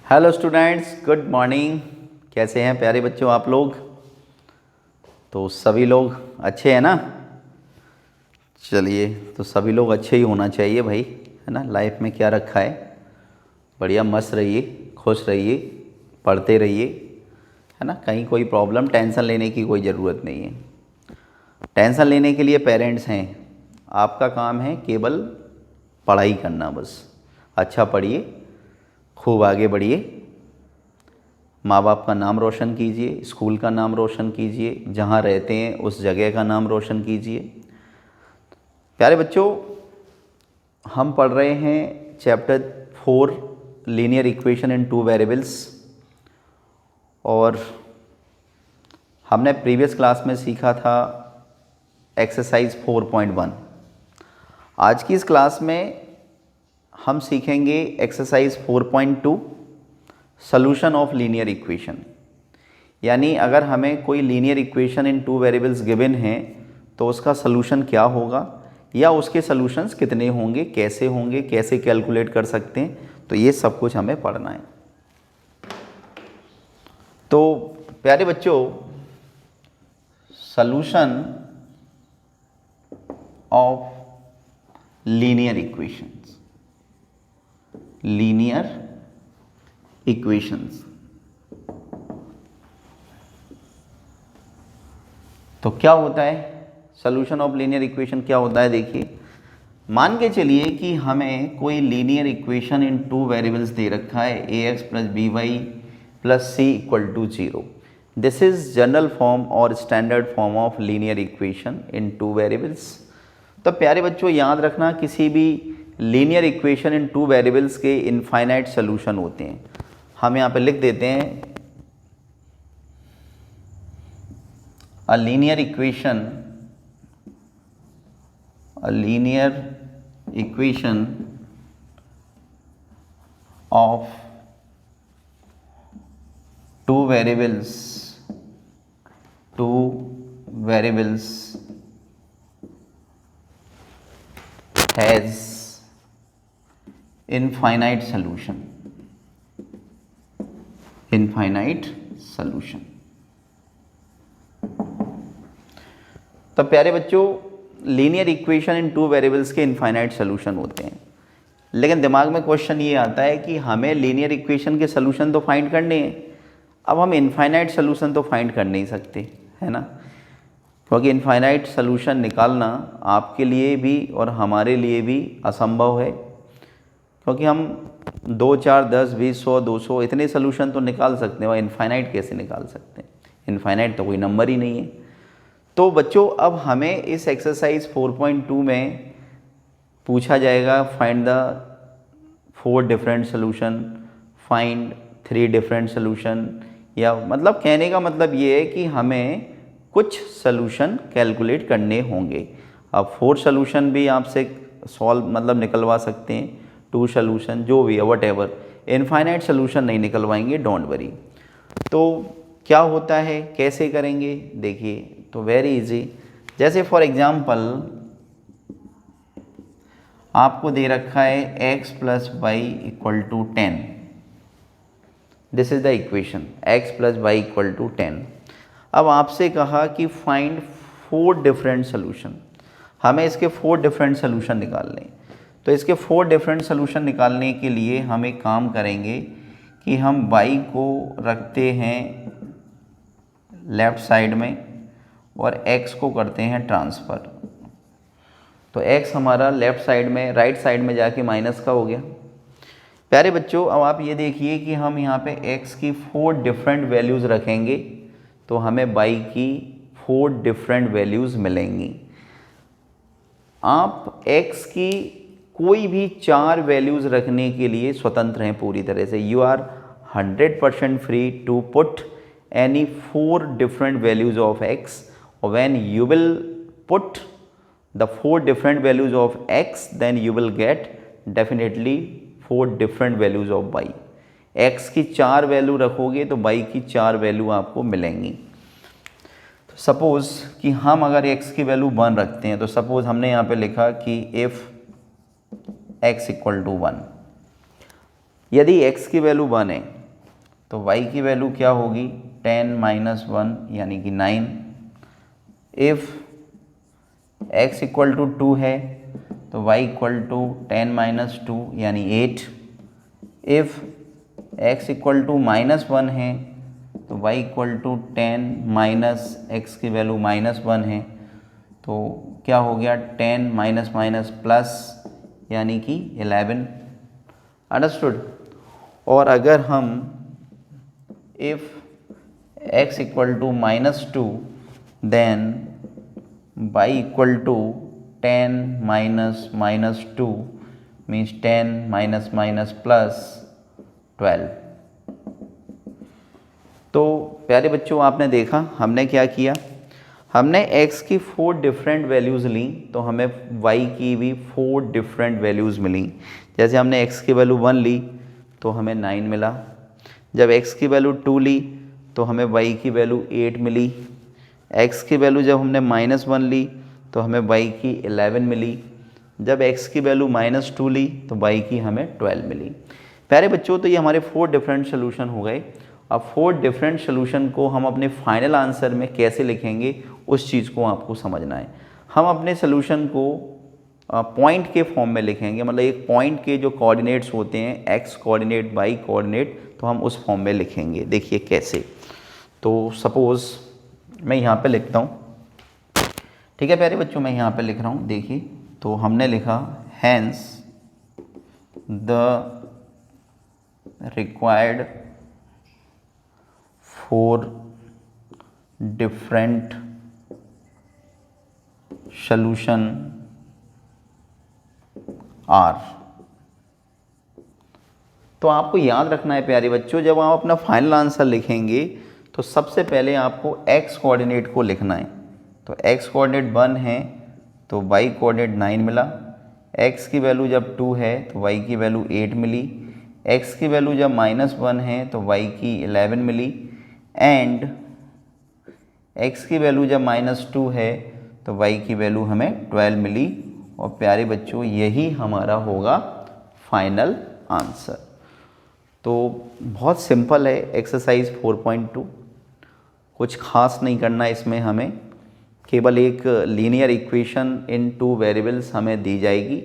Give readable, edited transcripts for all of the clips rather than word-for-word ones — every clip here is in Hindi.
Hello students, good morning. कैसे हैं प्यारे बच्चों आप लोग? तो सभी लोग अच्छे हैं ना? चलिए, तो सभी लोग अच्छे ही होना चाहिए भाई, है ना। लाइफ में क्या रखा है, बढ़िया मस्त रहिए, खुश रहिए, पढ़ते रहिए, है ना। कहीं कोई प्रॉब्लम टेंशन लेने की कोई ज़रूरत नहीं है। टेंशन लेने के लिए पेरेंट्स हैं, आपका काम है केवल पढ़ाई करना बस। अच्छा पढ़िए, खूब आगे बढ़िए, माँ बाप का नाम रोशन कीजिए, स्कूल का नाम रोशन कीजिए, जहाँ रहते हैं उस जगह का नाम रोशन कीजिए। प्यारे बच्चों, हम पढ़ रहे हैं chapter 4 linear equation in 2 variables, और हमने प्रीवियस क्लास में सीखा था एक्सरसाइज 4.1। आज की इस क्लास में हम सीखेंगे exercise 4.2 solution of linear equation. यानी अगर हमें कोई linear equation in 2 variables given हैं तो उसका सॉल्यूशन क्या होगा, या उसके सॉल्यूशंस कितने होंगे, कैसे कैलकुलेट कर सकते हैं, तो ये सब कुछ हमें पढ़ना है। तो प्यारे बच्चों, सॉल्यूशन ऑफ लीनियर इक्वेशंस, तो क्या होता है सॉल्यूशन ऑफ लीनियर इक्वेशन? क्या होता है, देखिए, मान के चलिए कि हमें कोई लीनियर इक्वेशन इन 2 वेरिएबल्स दे रखा है, ax plus B Y plus C equal to 0। This is general form और standard form of linear equation in 2 variables. तो प्यारे बच्चों याद रखना, किसी भी लीनियर इक्वेशन इन 2 वेरिएबल्स के इनफाइनाइट सोल्यूशन होते हैं। हम यहाँ पे लिख देते हैं a linear equation of 2 variables has infinite solution। तो प्यारे बच्चों, लीनियर इक्वेशन इन 2 वेरिएबल्स के इनफाइनाइट सोल्यूशन होते हैं, लेकिन दिमाग में क्वेश्चन ये आता है कि हमें लीनियर इक्वेशन के सोल्यूशन तो फाइंड करने हैं। अब हम इनफाइनाइट सोल्यूशन तो फाइंड कर नहीं सकते, है ना, क्योंकि इनफाइनाइट सोल्यूशन निकालना आपके लिए भी और हमारे लिए भी असंभव है, क्योंकि हम 2, 4, 10, 20, 100, 200 इतने सोल्यूशन तो निकाल सकते हैं, और इनफाइनाइट कैसे निकाल सकते हैं? इनफाइनाइट तो कोई नंबर ही नहीं है। तो बच्चों, अब हमें इस एक्सरसाइज 4.2 में पूछा जाएगा find the 4 different solution, find 3 different solution, या मतलब कहने का मतलब ये है कि हमें कुछ सोल्यूशन कैलकुलेट करने होंगे। अब 4 सोल्यूशन भी आपसे सॉल्व मतलब निकलवा सकते हैं, 2 सोल्यूशन जो भी है, वट एवर। इनफाइनाइट सोल्यूशन नहीं निकलवाएंगे, डोंट वरी। तो क्या होता है, कैसे करेंगे, देखिए, तो वेरी इजी। जैसे फॉर एग्जाम्पल आपको दे रखा है x plus y equal to 10। This is the equation, x plus y equal to 10। अब आपसे कहा कि फाइंड 4 डिफरेंट सोल्यूशन, हमें इसके 4 डिफरेंट सोल्यूशन निकालने। तो इसके 4 डिफरेंट सोल्यूशन निकालने के लिए हम एक काम करेंगे कि हम y को रखते हैं लेफ़्ट साइड में और x को करते हैं ट्रांसफ़र। तो x हमारा लेफ़्ट साइड में, राइट साइड में जाके माइनस का हो गया। प्यारे बच्चों, अब आप ये देखिए कि हम यहाँ पे x की 4 डिफरेंट वैल्यूज़ रखेंगे तो हमें y की 4 डिफरेंट वैल्यूज़ मिलेंगी। आप x की कोई भी 4 वैल्यूज़ रखने के लिए स्वतंत्र हैं पूरी तरह से। You are 100% free to put any 4 different values of x, when you will put the 4 different values of x, then you will get definitely 4 different values of y। x की 4 वैल्यू रखोगे तो y की 4 वैल्यू आपको मिलेंगी। तो सपोज़ कि हम अगर x की वैल्यू 1 रखते हैं, तो सपोज़ हमने यहाँ पे लिखा कि इफ़ x इक्वल टू 1, यदि x की वैल्यू 1 है तो y की वैल्यू क्या होगी 10 माइनस 1 यानी कि 9। इफ़ x इक्वल टू 2 है तो y इक्वल टू 10 माइनस 2 यानी 8। If x equal to minus 1 है तो y equal to 10 minus x की वैल्यू माइनस 1 है तो क्या हो गया 10 माइनस माइनस प्लस यानी कि 11। अंडरस्टूड। और अगर हम if x equal to minus 2 then y equal to 10 minus minus 2 means 10 minus minus plus 12। तो प्यारे बच्चों आपने देखा हमने क्या किया, हमने x की 4 डिफरेंट वैल्यूज़ ली तो हमें y की भी 4 डिफरेंट वैल्यूज़ मिली। जैसे हमने x की वैल्यू 1 ली तो हमें 9 मिला, जब x की वैल्यू 2 ली तो हमें y की वैल्यू 8 मिली, x की वैल्यू जब हमने माइनस 1 ली तो हमें y की 11 मिली, जब x की वैल्यू माइनस 2 ली तो y की हमें 12 मिली। प्यारे बच्चों तो ये हमारे 4 डिफरेंट सोल्यूशन हो गए। अब 4 डिफरेंट सोल्यूशन को हम अपने फाइनल आंसर में कैसे लिखेंगे उस चीज़ को आपको समझना है। हम अपने सोल्यूशन को पॉइंट के फॉर्म में लिखेंगे, मतलब एक पॉइंट के जो कोऑर्डिनेट्स होते हैं x कोऑर्डिनेट y कोऑर्डिनेट, तो हम उस फॉर्म में लिखेंगे। देखिए कैसे, तो सपोज़ मैं यहाँ पे लिखता हूँ, ठीक है प्यारे बच्चों, मैं यहाँ पे लिख रहा हूँ। देखिए तो हमने लिखा hence the required 4 different solution are. तो आपको याद रखना है प्यारे बच्चों, जब आप अपना फाइनल आंसर लिखेंगे तो सबसे पहले आपको x कोऑर्डिनेट को लिखना है। तो x कोऑर्डिनेट 1 है तो y कोऑर्डिनेट 9 मिला, x की वैल्यू जब 2 है तो y की वैल्यू 8 मिली, x की वैल्यू जब माइनस 1 है तो y की 11 मिली, एंड x की वैल्यू जब माइनस 2 है तो y की वैल्यू हमें 12 मिली। और प्यारे बच्चों यही हमारा होगा फाइनल आंसर। तो बहुत सिंपल है एक्सरसाइज 4.2, कुछ खास नहीं करना इसमें, हमें केवल एक लीनियर इक्वेशन इन 2 वेरिएबल्स हमें दी जाएगी,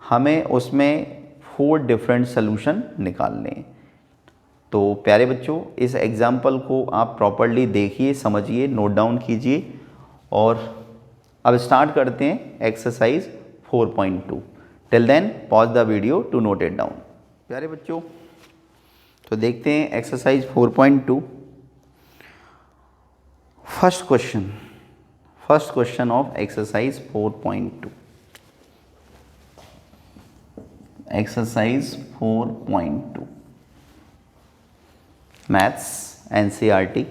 हमें उसमें 4 डिफरेंट सॉल्यूशन निकालने हैं। तो प्यारे बच्चों इस एग्जाम्पल को आप प्रॉपर्ली देखिए, समझिए, नोट डाउन कीजिए। और अब स्टार्ट करते हैं exercise 4.2। Till then pause the video to note it down. प्यारे बच्चों तो देखते हैं exercise 4.2। First question of exercise 4.2। Exercise 4.2 maths NCERT।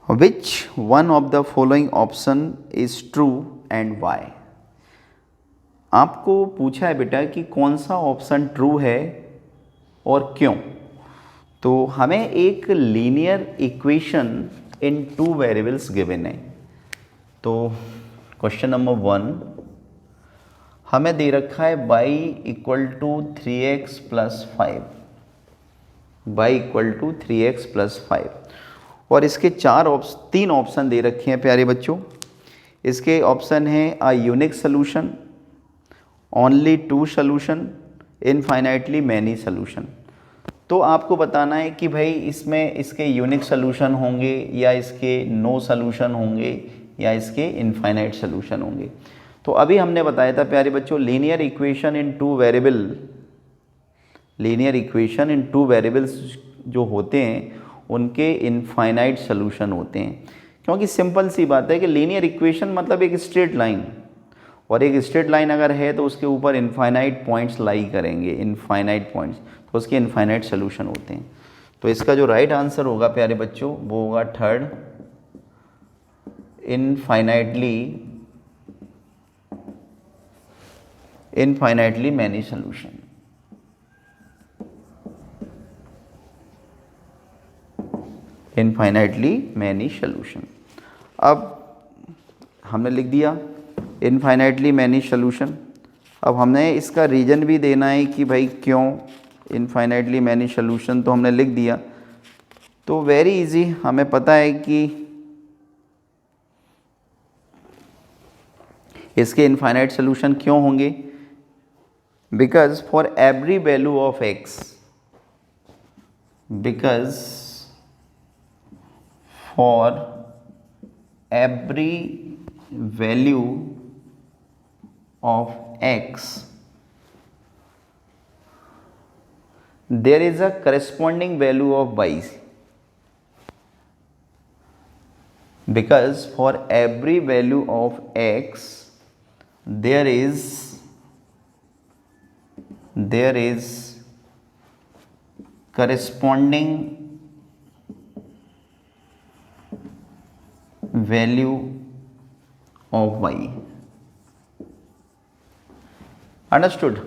Which one of the following option is true and why? आपको पूछा है बेटा कि कौन सा ऑप्शन ट्रू है और क्यों। तो हमें एक linear equation in 2 variables given है। तो क्वेश्चन नंबर 1 हमें दे रखा है y equal to 3x plus 5, y equal to 3x plus 5, और इसके 3 ऑप्शन दे रखे हैं प्यारे बच्चों। इसके ऑप्शन है a unique solution, only 2 solution, infinitely many solution. तो आपको बताना है कि भाई इसमें इसके यूनिक सोल्यूशन होंगे या इसके नो सोल्यूशन होंगे या इसके इनफाइनाइट सोल्यूशन होंगे। तो अभी हमने बताया था प्यारे बच्चों लीनियर इक्वेशन इन 2 वेरिएबल्स जो होते हैं उनके इनफाइनाइट सोल्यूशन होते हैं, क्योंकि सिंपल सी बात है कि लीनियर इक्वेशन मतलब एक स्ट्रेट लाइन, और एक स्ट्रेट लाइन अगर है तो उसके ऊपर इनफाइनाइट पॉइंट्स लाई करेंगे, इनफाइनाइट पॉइंट्स, तो उसके इनफाइनाइट सोल्यूशन होते हैं। तो इसका जो राइट आंसर होगा प्यारे बच्चों वो होगा 3rd, infinitely many solution. Infinitely many solution. अब हमने लिख दिया इनफाइनाइटली मैनी सोल्यूशन। अब हमें इसका रीज़न भी देना है कि भाई क्यों इनफाइनाइटली मैनी सोल्यूशन, तो हमने लिख दिया। तो वेरी इजी, हमें पता है कि इसके इनफाइनाइट सोल्यूशन क्यों होंगे, because for every value of x, because for every value of x there is a corresponding value of y, because for every value of x there is corresponding value of y। Understood.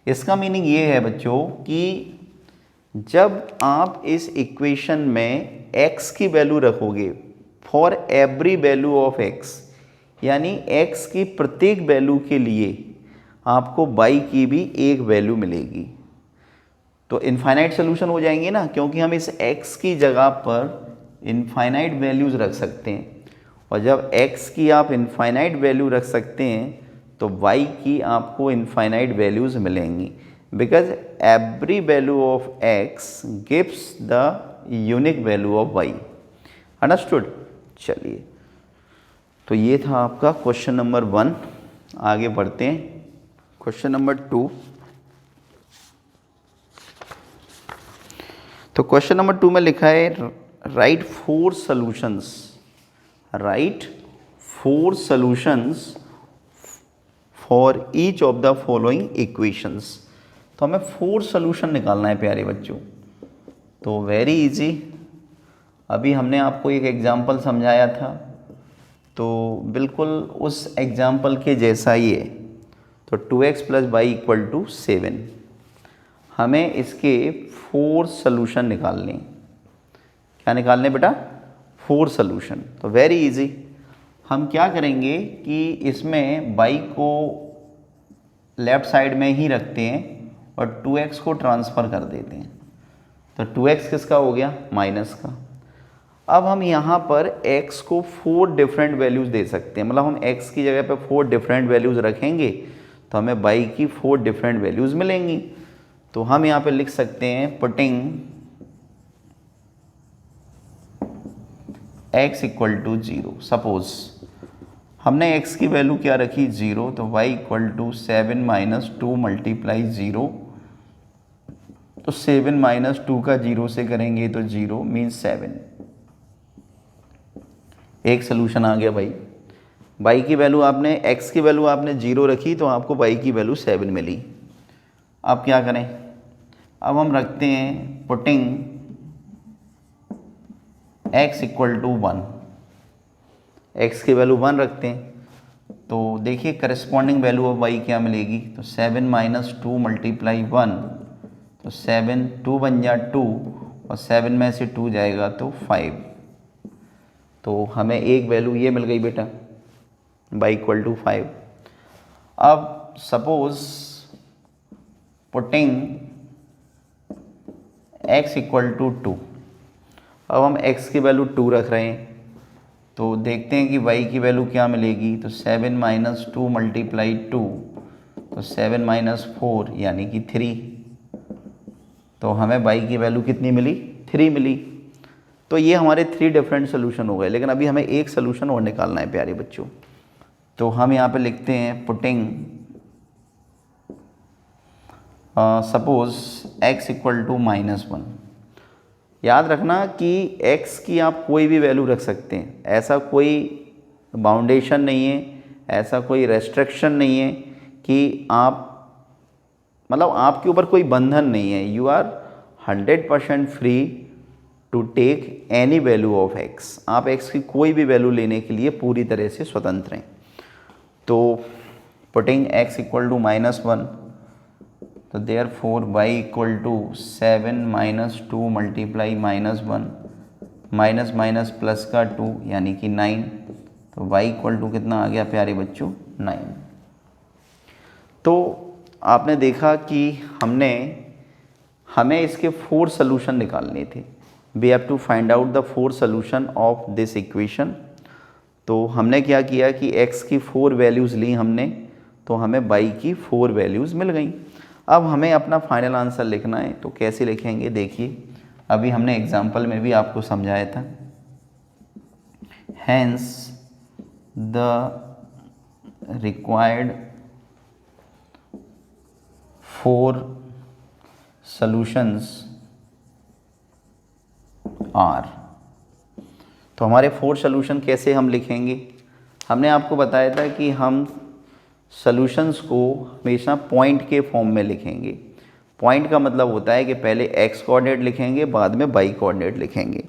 इसका मीनिंग ये है बच्चों कि जब आप इस इक्वेशन में x की वैल्यू रखोगे for every value of x, यानी x की प्रत्येक वैल्यू के लिए आपको y की भी एक वैल्यू मिलेगी, तो इनफाइनाइट सोल्यूशन हो जाएंगे ना, क्योंकि हम इस x की जगह पर इनफाइनाइट वैल्यूज़ रख सकते हैं। और जब x की आप इनफाइनाइट वैल्यू रख सकते हैं तो y की आपको इनफाइनाइट वैल्यूज़ मिलेंगी, because every value of x gives the unique value of y। Understood. चलिए, तो ये था आपका क्वेश्चन नंबर 1। आगे बढ़ते हैं क्वेश्चन नंबर 2। तो क्वेश्चन नंबर 2 में लिखा है right 4 solutions, right 4 solutions for each of the following equations. तो हमें 4 सॉल्यूशन निकालना है प्यारे बच्चों। तो वेरी इजी, अभी हमने आपको एक एग्जाम्पल समझाया था, तो बिल्कुल उस एग्जाम्पल के जैसा ही है। तो 2x + y = 7। हमें इसके 4 सॉल्यूशन निकालने। क्या निकालने बेटा? 4 सॉल्यूशन। तो वेरी इजी, हम क्या करेंगे कि इसमें y को लेफ़्ट साइड में ही रखते हैं और 2x को ट्रांसफ़र कर देते हैं। तो 2x किसका हो गया? माइनस का। अब हम यहाँ पर x को 4 डिफरेंट वैल्यूज़ दे सकते हैं, मतलब हम x की जगह पे 4 डिफरेंट वैल्यूज़ रखेंगे तो हमें y की 4 डिफरेंट वैल्यूज़ मिलेंगी। तो हम यहाँ पे लिख सकते हैं पुटिंग x = 0। सपोज हमने x की वैल्यू क्या रखी? 0, तो y = 7 - 2 × 0। तो 7 - 2 का 0 से करेंगे तो 0 मीन्स 7। एक सोल्यूशन आ गया भाई। y की वैल्यू आपने, x की वैल्यू आपने 0 रखी तो आपको y की वैल्यू 7 मिली। अब क्या करें? अब हम रखते हैं पुटिंग x = 1। x की वैल्यू 1 रखते हैं तो देखिए करस्पॉन्डिंग वैल्यू ऑफ y क्या मिलेगी? तो 7 - 2 × 1, तो 7, 2 बन जा 2 और 7 में से 2 जाएगा तो 5। तो हमें एक वैल्यू ये मिल गई बेटा, y = 5। अब सपोज पुटिंग x = 2। अब हम x की वैल्यू 2 रख रहे हैं तो देखते हैं कि y की वैल्यू क्या मिलेगी? तो 7 - 2 × 2, तो 7 - 4 यानी कि 3। तो हमें y की वैल्यू कितनी मिली? 3 मिली। तो ये हमारे 3 डिफरेंट सोल्यूशन हो गए, लेकिन अभी हमें एक सोल्यूशन और निकालना है प्यारे बच्चों। तो हम यहाँ पे लिखते हैं पुटिंग सपोज x = -1। याद रखना कि x की आप कोई भी वैल्यू रख सकते हैं, ऐसा कोई बाउंडेशन नहीं है, ऐसा कोई रेस्ट्रिक्शन नहीं है कि आप, मतलब आपके ऊपर कोई बंधन नहीं है। You are 100% free to take any value of x। आप x की कोई भी वैल्यू लेने के लिए पूरी तरह से स्वतंत्र हैं। तो पुटिंग x = -1, तो therefore y = 7 - 2 × -1, minus minus plus का 2 यानी कि 9। तो y = कितना आ गया प्यारे बच्चों? 9। तो आपने देखा कि हमें इसके 4 सॉल्यूशन निकालने थे। We have to find out the 4 solution of this equation. तो हमने क्या किया कि x की 4 वैल्यूज़ ली हमने, तो हमें y की 4 वैल्यूज़ मिल गई। अब हमें अपना फाइनल आंसर लिखना है, तो कैसे लिखेंगे देखिए, अभी हमने एग्जाम्पल में भी आपको समझाया था। Hence the required 4 solutions are. तो हमारे 4 सॉल्यूशन कैसे हम लिखेंगे? हमने आपको बताया था कि हम सॉल्यूशंस को हमेशा पॉइंट के फॉर्म में लिखेंगे। पॉइंट का मतलब होता है कि पहले x कोऑर्डिनेट लिखेंगे, बाद में y कोऑर्डिनेट लिखेंगे।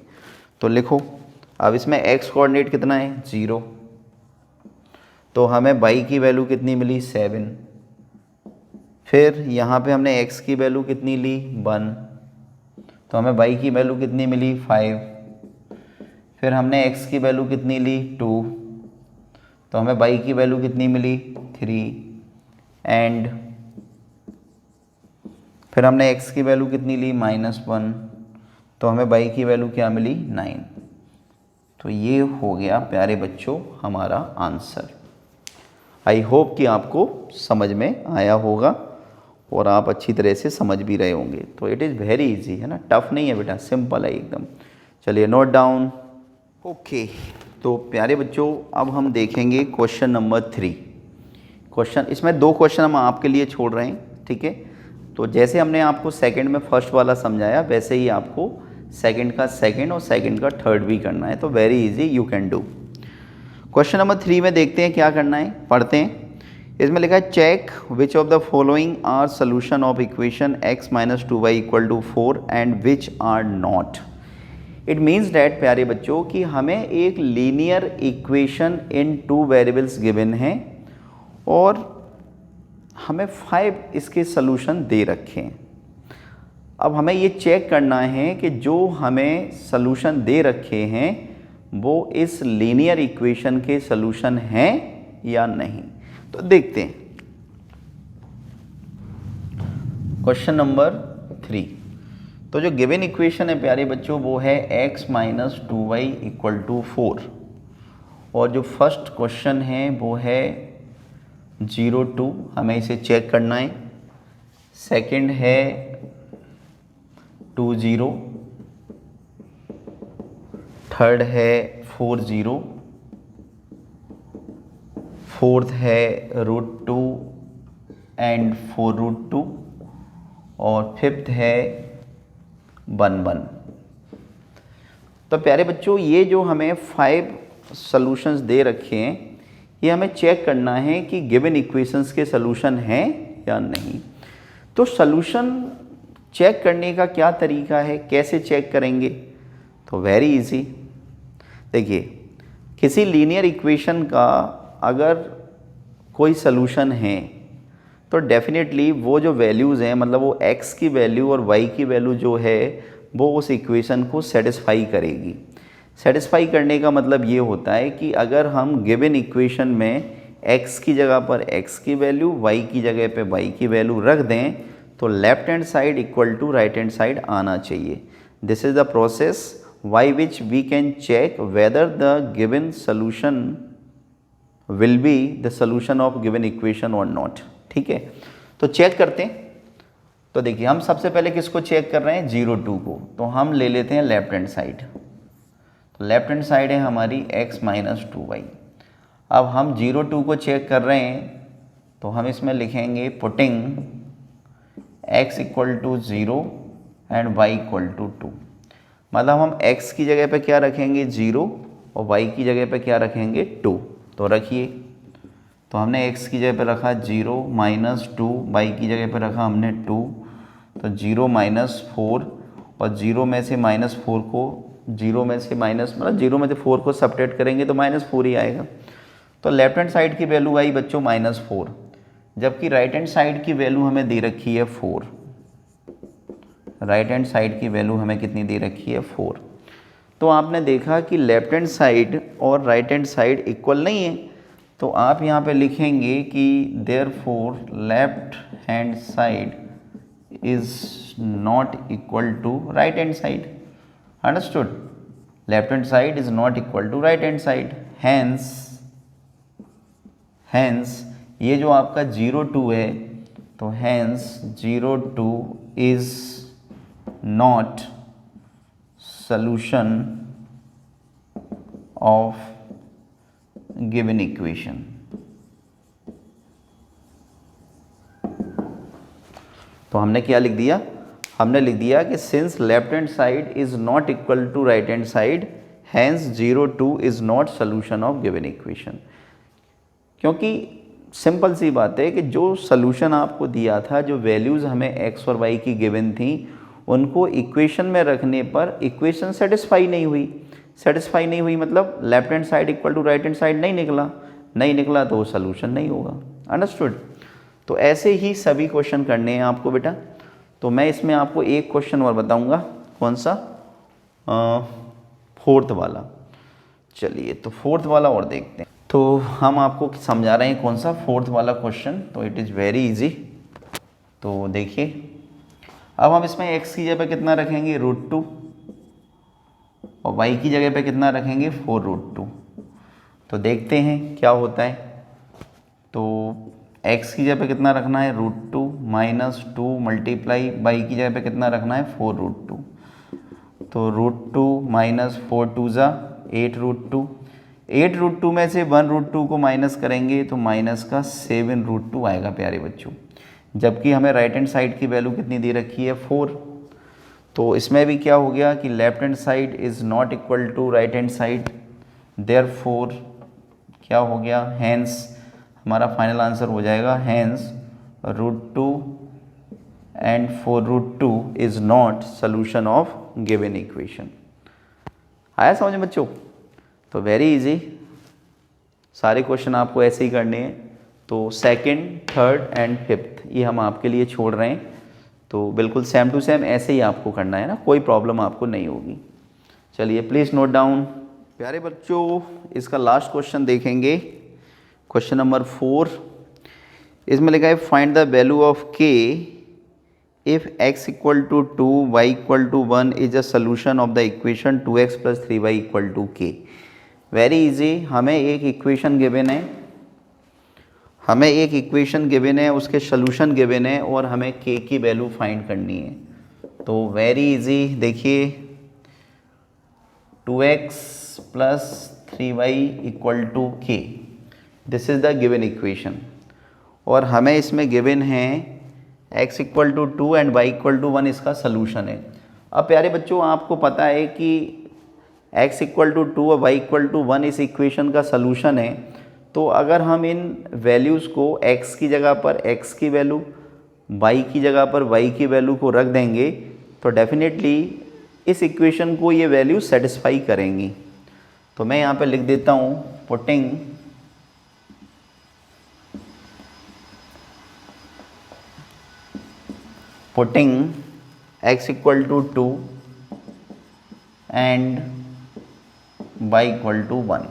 तो लिखो, अब इसमें x कोऑर्डिनेट कितना है 0, तो हमें y की वैल्यू कितनी मिली 7। फिर यहाँ पे हमने x की वैल्यू कितनी ली 1, तो हमें y की वैल्यू कितनी मिली 5। फिर हमने x की वैल्यू कितनी ली 2, तो हमें y की वैल्यू कितनी मिली 3। एंड फिर हमने x की वैल्यू कितनी ली -1, तो हमें y की वैल्यू क्या मिली 9। तो ये हो गया प्यारे बच्चों हमारा आंसर। आई होप कि आपको समझ में आया होगा और आप अच्छी तरह से समझ भी रहे होंगे। तो इट इज़ वेरी इजी, है ना, टफ नहीं है बेटा, सिंपल है एकदम। चलिए नोट डाउन। ओके, तो प्यारे बच्चों अब हम देखेंगे क्वेश्चन नंबर 3। क्वेश्चन, इसमें 2 क्वेश्चन हम आपके लिए छोड़ रहे हैं, ठीक है। तो जैसे हमने आपको सेकंड में फर्स्ट वाला समझाया, वैसे ही आपको सेकंड का सेकंड और सेकंड का थर्ड भी करना है। तो very easy, you can do. Question number 3 में देखते हैं क्या करना है, पढ़ते हैं। इसमें लिखा है check which of the following are solution of equation x - 2y = 4 and which are not. It means that प्यारे बच्चों कि हमें एक linear equation in 2 variables given है और हमें 5 इसके सॉल्यूशन दे रखे हैं। अब हमें ये चेक करना है कि जो हमें सॉल्यूशन दे रखे हैं वो इस लीनियर इक्वेशन के सॉल्यूशन हैं या नहीं। तो देखते हैं क्वेश्चन नंबर 3। तो जो गिवन इक्वेशन है प्यारे बच्चों वो है x - 2y = 4 और जो फर्स्ट क्वेश्चन है वो है 0 2, हमें इसे चेक करना है। सेकंड है 2 0, थर्ड है 4 0, फोर्थ है √2 एंड 4√2 और फिफ्थ है 1 1। तो प्यारे बच्चों ये जो हमें 5 सॉल्यूशंस दे रखे हैं, ये हमें चेक करना है कि गिवन इक्वेशंस के सॉल्यूशन हैं या नहीं। तो सॉल्यूशन चेक करने का क्या तरीका है, कैसे चेक करेंगे? तो वेरी इजी। देखिए, किसी लीनियर इक्वेशन का अगर कोई सॉल्यूशन है तो डेफिनेटली वो जो वैल्यूज़ हैं, मतलब वो x की वैल्यू और y की वैल्यू जो है वो उस इक्वेशन को सेटिस्फाई करेगी। सेटिस्फाई करने का मतलब ये होता है कि अगर हम गिवन इक्वेशन में x की जगह पर x की वैल्यू, y की जगह पे y की वैल्यू रख दें तो left hand side equal to right hand side आना चाहिए। This is the process by which we can check whether the given solution will be the solution of given equation or not। ठीक है, तो चेक करते हैं। तो देखिए, हम सबसे पहले किसको चेक कर रहे हैं, 0 2 को। तो हम ले लेते हैं लेफ्ट हैंड साइड। तो लेफ्ट हैंड साइड है हमारी x - 2y। अब हम 0 2 को चेक कर रहे हैं तो हम इसमें लिखेंगे पुटिंग x = 0 एंड y = 2। मतलब हम x की जगह पे क्या रखेंगे 0 और y की जगह पे क्या रखेंगे 2। तो रखिए, तो हमने x की जगह पे रखा 0 - 2, y की जगह पे रखा हमने 2। तो 0 - 4 और 0 में से -4 को 0 में से माइनस मतलब 0 में से 4 को सब्ट्रैक्ट करेंगे तो -4 ही आएगा। तो लेफ्ट हैंड साइड की वैल्यू आई बच्चों -4, जबकि राइट हैंड साइड की वैल्यू हमें दे रखी है 4। राइट हैंड साइड की वैल्यू हमें कितनी दे रखी है 4। तो आपने देखा कि लेफ्ट हैंड साइड और राइट हैंड साइड इक्वल नहीं है। तो आप यहाँ पे लिखेंगे कि therefore left hand side is not equal to right hand side. Understood? Left hand side is not equal to right hand side. Hence ये जो आपका 0,2 है, तो hence 0,2 is not solution of given equation. तो हमने क्या लिख दिया? हमने लिख दिया कि since left hand side is not equal to right hand side, hence 0,2 is not solution of given equation. क्योंकि सिंपल सी बात है कि जो सॉल्यूशन आपको दिया था, जो वैल्यूज़ हमें x और y की गिवन थी, उनको इक्वेशन में रखने पर इक्वेशन सेटिस्फाई नहीं हुई। मतलब left hand side equal to right hand side नहीं निकला तो वो सॉल्यूशन नहीं होगा। अंडरस्टूड? तो ऐसे ही सभी क्वेश्चन करने हैं आपको बेटा। तो मैं इसमें आपको एक क्वेश्चन और बताऊंगा, कौन सा? 4th वाला। चलिए तो 4th वाला और देखते हैं। तो हम आपको समझा रहे हैं कौन सा 4th वाला क्वेश्चन। तो इट इज़ वेरी इजी। तो देखिए, अब हम इसमें x की जगह पे कितना रखेंगे? √2, और y की जगह पे कितना रखेंगे? 4√2। तो देखते हैं क्या होता है। तो x की जगह पे कितना रखना है? √2 माइनस 2 मल्टीप्लाई y की जगह पे कितना रखना है? 4√2। तो √2 माइनस 4 2 ज़ा 8√2। 8√2 में से 1√2 को माइनस करेंगे तो माइनस का 7√2 आएगा प्यारे बच्चों। जबकि हमें राइट हैंड साइड की वैल्यू कितनी दे रखी है? 4। तो इसमें भी क्या हो गया कि left hand side is not equal to right hand side, therefore क्या हो गया? हैंस हमारा फाइनल आंसर हो जाएगा hence √2 and 4√2 is not solution of given equation. आया समझ में बच्चों? तो वेरी इजी, सारे क्वेश्चन आपको ऐसे ही करने हैं। तो 2nd, 3rd एंड 5th ये हम आपके लिए छोड़ रहे हैं। तो बिल्कुल सेम टू सेम ऐसे ही आपको करना है ना, कोई प्रॉब्लम आपको नहीं होगी। चलिए प्लीज़ नोट डाउन। प्यारे बच्चों, इसका लास्ट क्वेश्चन देखेंगे, क्वेश्चन नंबर 4। इसमें लिखा है find the value of k if x equal to 2 y equal to 1 is a solution of the equation 2x plus 3y equal to k। Very easy, हमें एक इक्वेशन गिवन है, उसके सोल्यूशन गिवन है और हमें k की वैल्यू फाइंड करनी है। तो वेरी इजी, देखिए 2x plus 3y equal to k, this is the given equation. और हमें इसमें गिवन है x equal to 2 and y equal to 1 इसका सलूशन है। अब प्यारे बच्चों, आपको पता है कि x इक्वल टू 2 और y इक्वल टू 1 इस इक्वेशन का सलूशन है। तो अगर हम इन वैल्यूज़ को x की जगह पर x की वैल्यू, y की जगह पर y की वैल्यू को रख देंगे तो डेफिनेटली इस इक्वेशन को ये वैल्यू सेटिस्फाई करेंगी। तो मैं यहाँ पे लिख देता हूँ putting x equal to 2 and y equal to 1,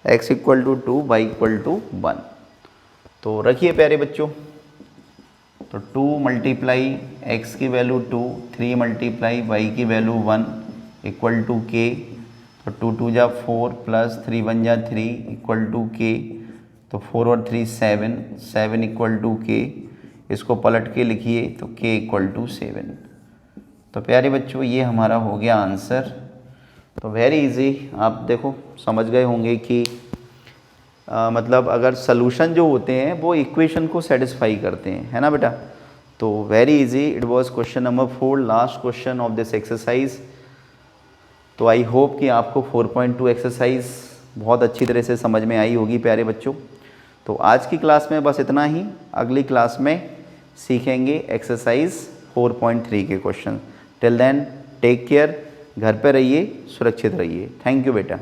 x equal to 2 y equal to 1। तो रखिए प्यारे बच्चों, तो 2 मल्टीप्लाई x की वैल्यू 2, 3 मल्टीप्लाई y की वैल्यू 1 इक्वल टू k। तो 2 2 जा 4 प्लस 3 1 जा 3 इक्वल टू k। तो 4 और 3 7, 7 इक्वल टू k। इसको पलट के लिखिए तो k इक्वल टू 7। तो प्यारे बच्चों, ये हमारा हो गया आंसर। तो वेरी इजी, आप देखो समझ गए होंगे कि मतलब अगर सलूशन जो होते हैं वो इक्वेशन को सेटिस्फाई करते हैं, है ना बेटा। तो very easy, it was question number 4, last question of this exercise. तो आई होप कि आपको 4.2 एक्सरसाइज बहुत अच्छी तरह से समझ में आई होगी प्यारे बच्चों। तो आज की क्लास में बस इतना ही, अगली क्लास में सीखेंगे एक्सरसाइज 4.3 के question. Till then take care, घर पे रहिए, सुरक्षित रहिए। थैंक यू बेटा।